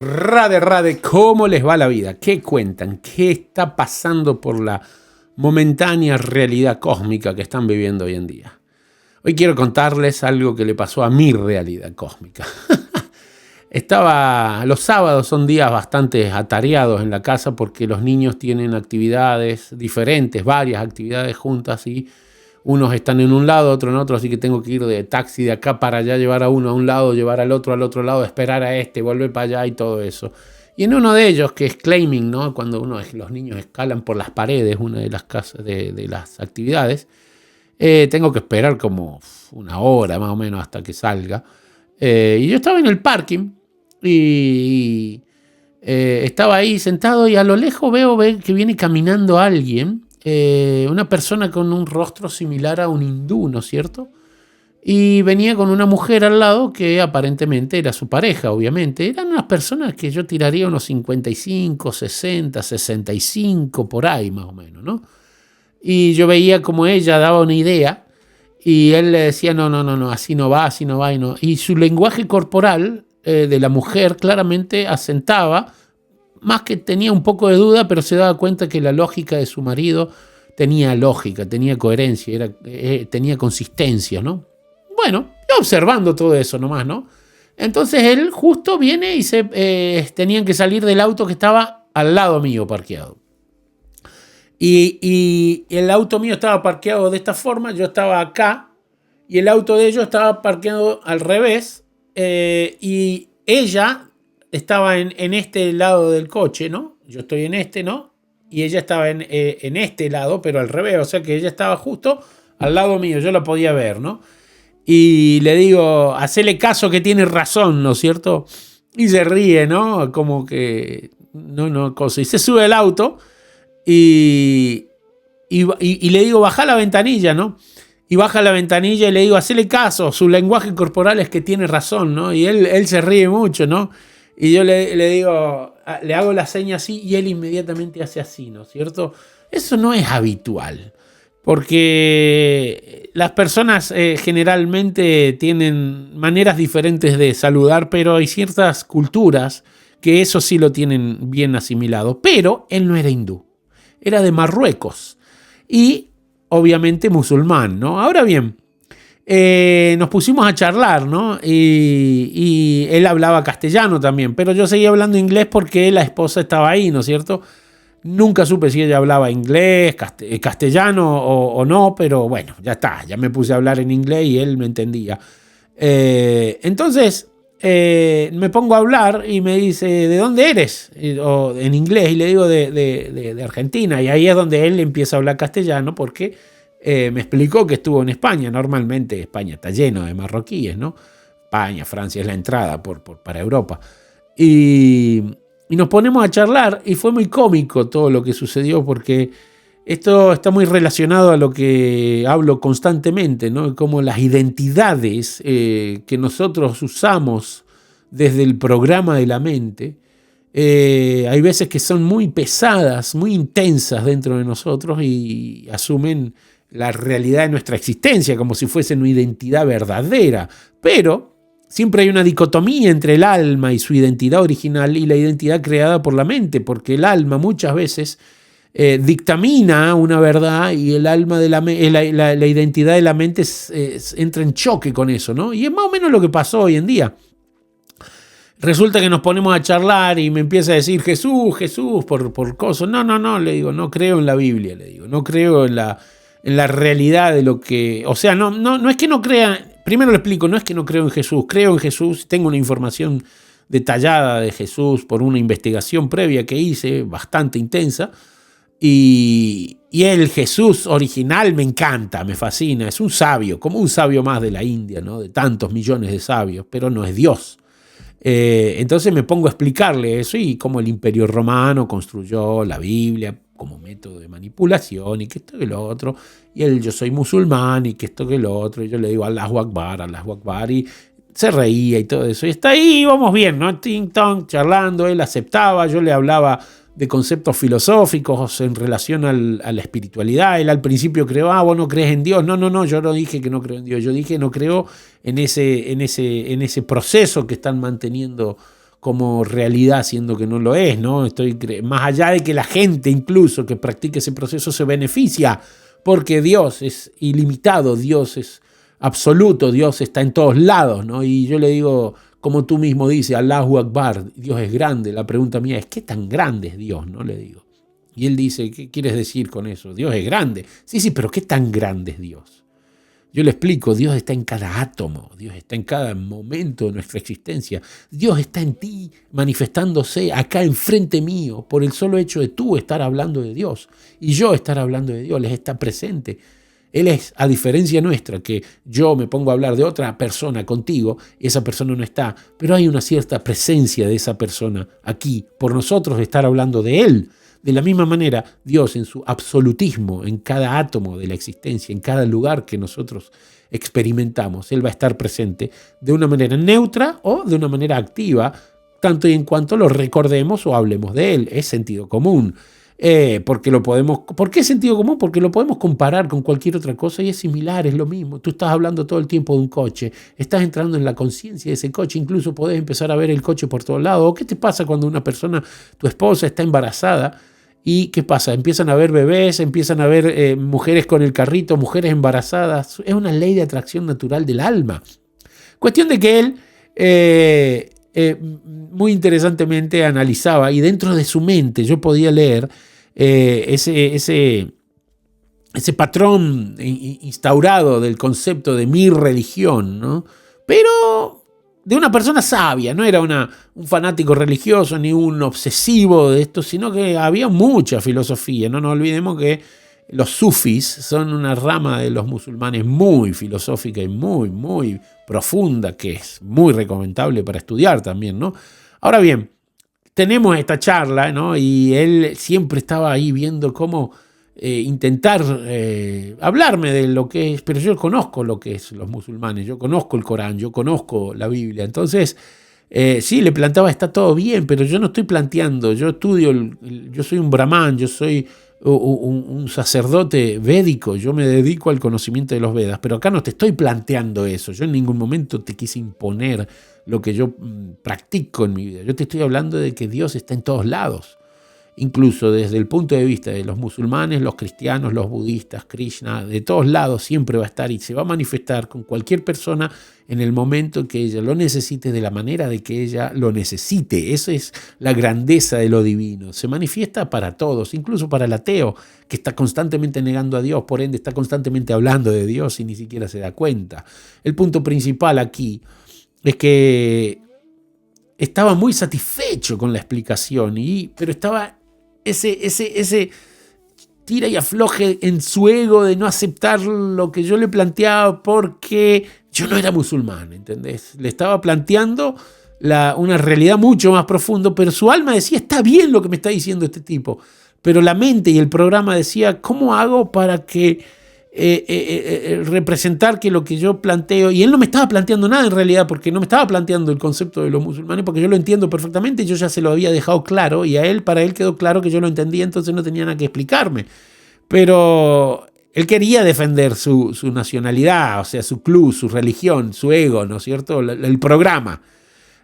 Rade, rade, ¿cómo les va la vida? ¿Qué cuentan? ¿Qué está pasando por la momentánea realidad cósmica que están viviendo hoy en día? Hoy quiero contarles algo que le pasó a mi realidad cósmica. Los sábados son días bastante atareados en la casa porque los niños tienen actividades diferentes, varias actividades juntas y unos están en un lado, otro en otro, así que tengo que ir de taxi de acá para allá, llevar a uno a un lado, llevar al otro lado, esperar a este, volver para allá y todo eso. Y en uno de ellos, que es climbing, ¿no? Cuando los niños escalan por las paredes, una de las casas de las actividades, tengo que esperar como una hora más o menos hasta que salga. Y yo estaba en el parking y estaba ahí sentado y a lo lejos veo que viene caminando alguien. Una persona con un rostro similar a un hindú, ¿no es cierto? Y venía con una mujer al lado que aparentemente era su pareja, obviamente. Eran unas personas que yo tiraría unos 55, 60, 65, por ahí más o menos, ¿no? Y yo veía como ella daba una idea y él le decía, no, así no va, así no va. Y su lenguaje corporal de la mujer claramente asentaba, más que tenía un poco de duda, pero se daba cuenta que la lógica de su marido tenía lógica, tenía coherencia, tenía consistencia, ¿no? Bueno, yo observando todo eso nomás, ¿no? Entonces él justo viene y tenían que salir del auto que estaba al lado mío parqueado. Y el auto mío estaba parqueado de esta forma, yo estaba acá, y el auto de ellos estaba parqueado al revés, y ella estaba en este lado del coche, ¿no? Yo estoy en este, ¿no? Y ella estaba en este lado, pero al revés, o sea que ella estaba justo al lado mío, yo la podía ver, ¿no? Y le digo, hacele caso que tiene razón, ¿no es cierto? Y se ríe, ¿no? Como que, no, cosa. Y se sube al auto y le digo, baja la ventanilla, ¿no? Y baja la ventanilla y le digo, hacele caso, su lenguaje corporal es que tiene razón, ¿no? Y él se ríe mucho, ¿no? Y yo le digo, le hago la seña así y él inmediatamente hace así, ¿no es cierto? Eso no es habitual, porque las personas generalmente tienen maneras diferentes de saludar, pero hay ciertas culturas que eso sí lo tienen bien asimilado. Pero él no era hindú, era de Marruecos y obviamente musulmán, ¿no? Ahora bien, nos pusimos a charlar, ¿no? Y él hablaba castellano también, pero yo seguía hablando inglés porque la esposa estaba ahí, ¿no es cierto? Nunca supe si ella hablaba inglés, castellano o no, pero bueno, ya está, ya me puse a hablar en inglés y él me entendía. Entonces me pongo a hablar y me dice, ¿de dónde eres? O en inglés, y le digo de Argentina, y ahí es donde él empieza a hablar castellano porque me explicó que estuvo en España. Normalmente España está lleno de marroquíes, ¿no? España, Francia es la entrada para Europa. Y nos ponemos a charlar y fue muy cómico todo lo que sucedió porque esto está muy relacionado a lo que hablo constantemente, ¿no? Como las identidades que nosotros usamos desde el programa de la mente, hay veces que son muy pesadas, muy intensas dentro de nosotros y asumen la realidad de nuestra existencia como si fuese una identidad verdadera. Pero siempre hay una dicotomía entre el alma y su identidad original y la identidad creada por la mente, porque el alma muchas veces dictamina una verdad y el alma de la identidad de la mente entra en choque con eso, ¿no? Y es más o menos lo que pasó hoy en día. Resulta que nos ponemos a charlar y me empieza a decir Jesús, por cosas. No, le digo, no creo en la Biblia, le digo, no creo en la realidad de lo que... O sea, no es que no crea... Primero le explico, no es que no creo en Jesús, tengo una información detallada de Jesús por una investigación previa que hice, bastante intensa, y el Jesús original me encanta, me fascina, es un sabio, como un sabio más de la India, ¿no? De tantos millones de sabios, pero no es Dios. Entonces me pongo a explicarle eso y cómo el Imperio Romano construyó la Biblia como método de manipulación y que esto que lo otro, y yo soy musulmán y que esto que lo otro, y yo le digo Allahu Akbar, y se reía y todo eso, y está ahí, vamos bien, ¿no? Ting tong, charlando, él aceptaba, yo le hablaba de conceptos filosóficos en relación a la espiritualidad. Él al principio creó, vos no crees en Dios. No, yo no dije que no creo en Dios, yo dije no creo en ese proceso que están manteniendo como realidad, siendo que no lo es, ¿no? Más allá de que la gente incluso que practique ese proceso se beneficia, porque Dios es ilimitado, Dios es absoluto, Dios está en todos lados, ¿no? Y yo le digo, como tú mismo dices, Allahu Akbar, Dios es grande. La pregunta mía es, ¿qué tan grande es Dios? ¿No? Le digo. Y él dice, ¿qué quieres decir con eso? Dios es grande. Sí, pero ¿qué tan grande es Dios? Yo le explico, Dios está en cada átomo, Dios está en cada momento de nuestra existencia. Dios está en ti manifestándose acá enfrente mío por el solo hecho de tú estar hablando de Dios y yo estar hablando de Dios. Él está presente. Él es, a diferencia nuestra, que yo me pongo a hablar de otra persona contigo, esa persona no está, pero hay una cierta presencia de esa persona aquí, por nosotros estar hablando de Él. De la misma manera, Dios en su absolutismo, en cada átomo de la existencia, en cada lugar que nosotros experimentamos, Él va a estar presente de una manera neutra o de una manera activa, tanto y en cuanto lo recordemos o hablemos de Él. Es sentido común. ¿Por qué es sentido común? Porque lo podemos comparar con cualquier otra cosa y es similar, es lo mismo. Tú estás hablando todo el tiempo de un coche, estás entrando en la conciencia de ese coche, incluso podés empezar a ver el coche por todos lados. ¿O qué te pasa cuando una persona, tu esposa, está embarazada? ¿Y qué pasa? Empiezan a ver bebés, empiezan a ver mujeres con el carrito, mujeres embarazadas. Es una ley de atracción natural del alma. Cuestión de que él muy interesantemente analizaba, y dentro de su mente yo podía leer ese patrón instaurado del concepto de mi religión, ¿no? Pero de una persona sabia, no era un fanático religioso ni un obsesivo de esto, sino que había mucha filosofía. No nos olvidemos que los sufis son una rama de los musulmanes muy filosófica y muy, muy profunda, que es muy recomendable para estudiar también, ¿no? Ahora bien, tenemos esta charla, ¿no? Y él siempre estaba ahí viendo cómo intentar hablarme de lo que es, pero yo conozco lo que es los musulmanes, yo conozco el Corán, yo conozco la Biblia. Entonces, sí, le planteaba, está todo bien, pero yo no estoy planteando, yo estudio, yo soy un brahman, yo soy un sacerdote védico, yo me dedico al conocimiento de los Vedas, pero acá no te estoy planteando eso, yo en ningún momento te quise imponer lo que yo practico en mi vida, yo te estoy hablando de que Dios está en todos lados, incluso desde el punto de vista de los musulmanes, los cristianos, los budistas, Krishna, de todos lados siempre va a estar y se va a manifestar con cualquier persona en el momento que ella lo necesite, de la manera de que ella lo necesite. Esa es la grandeza de lo divino. Se manifiesta para todos, incluso para el ateo, que está constantemente negando a Dios, por ende está constantemente hablando de Dios y ni siquiera se da cuenta. El punto principal aquí es que estaba muy satisfecho con la explicación, pero estaba ese tira y afloje en su ego de no aceptar lo que yo le planteaba porque yo no era musulmán, ¿entendés? Le estaba planteando una realidad mucho más profunda, pero su alma decía, está bien lo que me está diciendo este tipo, pero la mente y el programa decía, ¿cómo hago para que representar que lo que yo planteo, y él no me estaba planteando nada en realidad, porque no me estaba planteando el concepto de los musulmanes, porque yo lo entiendo perfectamente, yo ya se lo había dejado claro, y para él quedó claro que yo lo entendía, entonces no tenía nada que explicarme, pero él quería defender su nacionalidad, o sea, su club, su religión, su ego, ¿no es cierto?, el programa.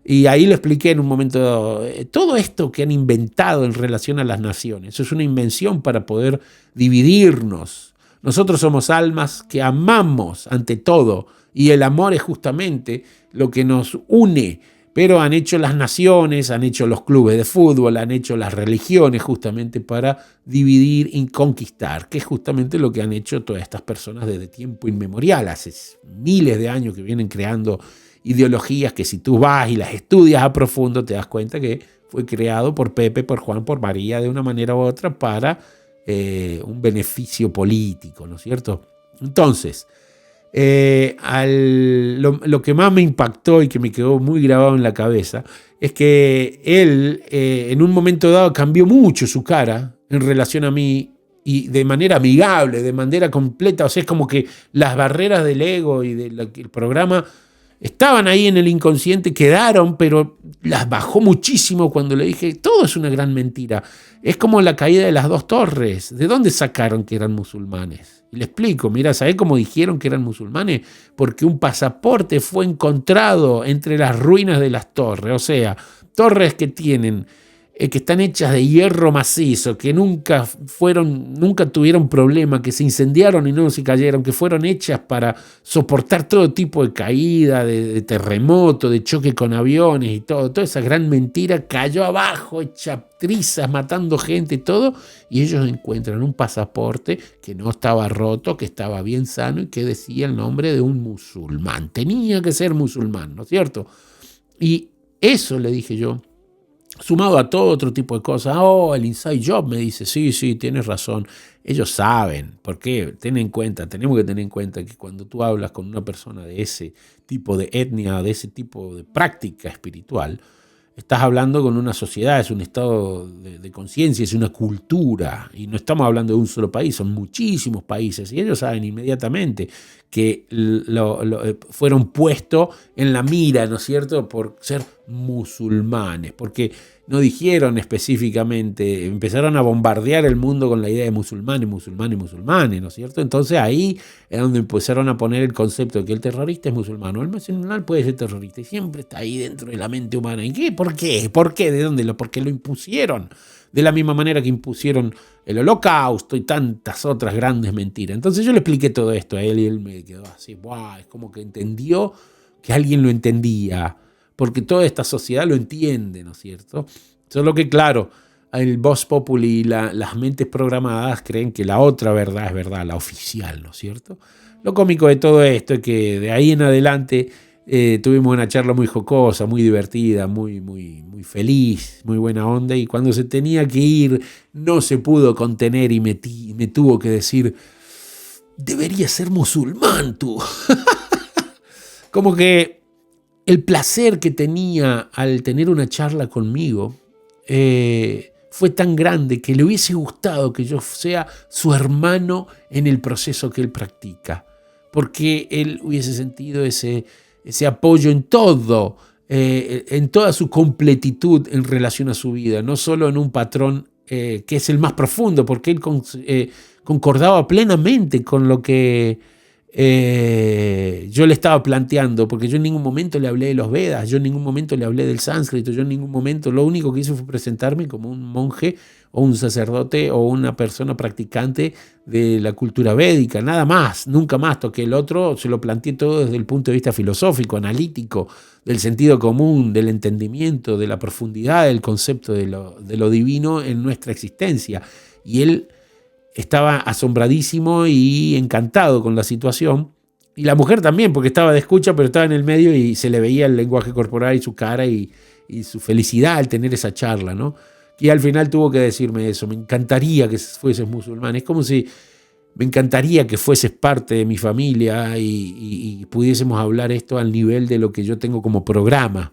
Y ahí lo expliqué en un momento, todo esto que han inventado en relación a las naciones, eso es una invención para poder dividirnos. Nosotros somos almas que amamos ante todo, y el amor es justamente lo que nos une, pero han hecho las naciones, han hecho los clubes de fútbol, han hecho las religiones justamente para dividir y conquistar, que es justamente lo que han hecho todas estas personas desde tiempo inmemorial, hace miles de años que vienen creando ideologías que si tú vas y las estudias a profundo te das cuenta que fue creado por Pepe, por Juan, por María, de una manera u otra para un beneficio político, ¿no es cierto? Entonces, lo que más me impactó y que me quedó muy grabado en la cabeza es que él en un momento dado cambió mucho su cara en relación a mí, y de manera amigable, de manera completa. O sea, es como que las barreras del ego y del programa estaban ahí en el inconsciente, quedaron, pero las bajó muchísimo cuando le dije, todo es una gran mentira. Es como la caída de las dos torres. ¿De dónde sacaron que eran musulmanes? Y le explico, mira, ¿sabés cómo dijeron que eran musulmanes? Porque un pasaporte fue encontrado entre las ruinas de las torres. O sea, torres que tienen, que están hechas de hierro macizo, que nunca tuvieron problema, que se incendiaron y no se cayeron, que fueron hechas para soportar todo tipo de caída, de terremoto, de choque con aviones y todo. Toda esa gran mentira cayó abajo, hecha trizas, matando gente y todo, y ellos encuentran un pasaporte que no estaba roto, que estaba bien sano y que decía el nombre de un musulmán. Tenía que ser musulmán, ¿no es cierto? Y eso le dije yo, sumado a todo otro tipo de cosas. El inside job, me dice, sí, tienes razón. Ellos saben, porque tenemos que tener en cuenta que cuando tú hablas con una persona de ese tipo de etnia, de ese tipo de práctica espiritual, estás hablando con una sociedad, es un estado de conciencia, es una cultura, y no estamos hablando de un solo país, son muchísimos países, y ellos saben inmediatamente que fueron puestos en la mira, ¿no es cierto?, por ser musulmanes, porque no dijeron específicamente, empezaron a bombardear el mundo con la idea de musulmanes, ¿no es cierto? Entonces ahí es donde empezaron a poner el concepto de que el terrorista es musulmán, o el musulmán puede ser terrorista, y siempre está ahí dentro de la mente humana. ¿Y qué? ¿Por qué? ¿Por qué? ¿De dónde? Porque lo impusieron, de la misma manera que impusieron el Holocausto y tantas otras grandes mentiras. Entonces yo le expliqué todo esto a él y él me quedó así, ¡buah! Es como que entendió que alguien lo entendía, porque toda esta sociedad lo entiende, ¿no es cierto? Solo que, claro, el Vox Populi y las mentes programadas creen que la otra verdad es verdad, la oficial, ¿no es cierto? Lo cómico de todo esto es que de ahí en adelante tuvimos una charla muy jocosa, muy divertida, muy feliz, muy buena onda, y cuando se tenía que ir no se pudo contener y me tuvo que decir, deberías ser musulmán tú. Como que el placer que tenía al tener una charla conmigo fue tan grande que le hubiese gustado que yo sea su hermano en el proceso que él practica, porque él hubiese sentido ese apoyo en todo, en toda su completitud en relación a su vida, no solo en un patrón que es el más profundo, porque él concordaba plenamente con lo que yo le estaba planteando, porque yo en ningún momento le hablé de los Vedas, yo en ningún momento le hablé del sánscrito, yo en ningún momento, lo único que hice fue presentarme como un monje o un sacerdote o una persona practicante de la cultura védica, nada más, nunca más toqué el otro, se lo planteé todo desde el punto de vista filosófico, analítico, del sentido común, del entendimiento, de la profundidad del concepto de lo divino en nuestra existencia. Y él estaba asombradísimo y encantado con la situación, y la mujer también, porque estaba de escucha, pero estaba en el medio y se le veía el lenguaje corporal y su cara y su felicidad al tener esa charla, ¿no? Y al final tuvo que decirme eso, me encantaría que fueses musulmán, es como si me encantaría que fueses parte de mi familia y pudiésemos hablar esto al nivel de lo que yo tengo como programa.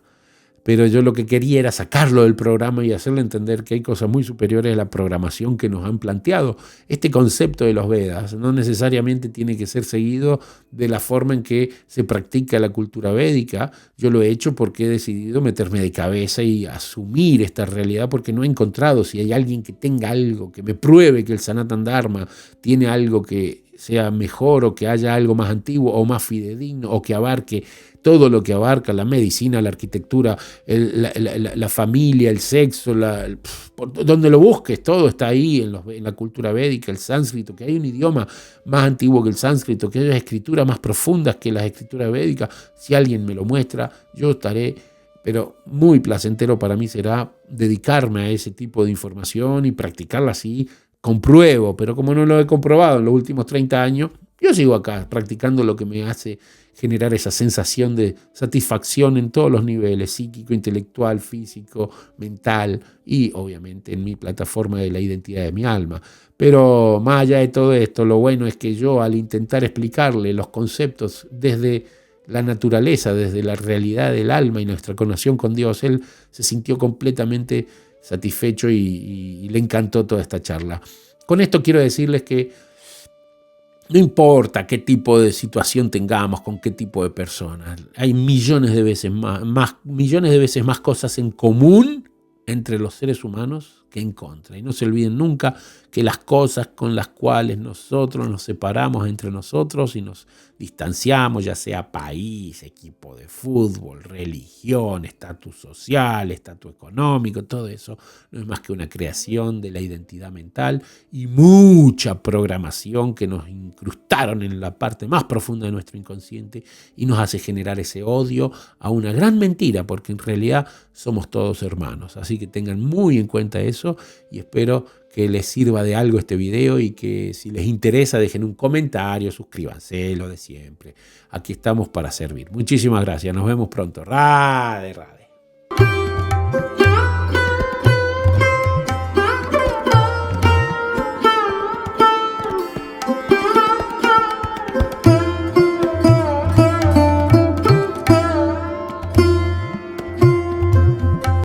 Pero yo lo que quería era sacarlo del programa y hacerle entender que hay cosas muy superiores a la programación que nos han planteado. Este concepto de los Vedas no necesariamente tiene que ser seguido de la forma en que se practica la cultura védica. Yo lo he hecho porque he decidido meterme de cabeza y asumir esta realidad, porque no he encontrado, si hay alguien que tenga algo, que me pruebe que el Sanatan Dharma tiene algo que sea mejor, o que haya algo más antiguo o más fidedigno, o que abarque todo lo que abarca la medicina, la arquitectura, la familia, el sexo, donde lo busques, todo está ahí en la cultura védica, el sánscrito, que hay un idioma más antiguo que el sánscrito, que haya escrituras más profundas que las escrituras védicas. Si alguien me lo muestra, yo estaré, pero muy placentero para mí será dedicarme a ese tipo de información y practicarla así. Compruebo, pero como no lo he comprobado en los últimos 30 años, yo sigo acá practicando lo que me hace generar esa sensación de satisfacción en todos los niveles, psíquico, intelectual, físico, mental y obviamente en mi plataforma de la identidad de mi alma. Pero más allá de todo esto, lo bueno es que yo, al intentar explicarle los conceptos desde la naturaleza, desde la realidad del alma y nuestra conexión con Dios, él se sintió completamente satisfecho y le encantó toda esta charla. Con esto quiero decirles que no importa qué tipo de situación tengamos, con qué tipo de personas, hay millones de veces más cosas en común entre los seres humanos que en contra. Y no se olviden nunca que las cosas con las cuales nosotros nos separamos entre nosotros y nos distanciamos, ya sea país, equipo de fútbol, religión, estatus social, estatus económico, todo eso no es más que una creación de la identidad mental y mucha programación que nos incrustaron en la parte más profunda de nuestro inconsciente y nos hace generar ese odio a una gran mentira, porque en realidad somos todos hermanos. Así que tengan muy en cuenta eso y espero que les sirva de algo este video y que si les interesa dejen un comentario, suscríbanse, lo de siempre. Aquí estamos para servir. Muchísimas gracias, nos vemos pronto. Rade, rade.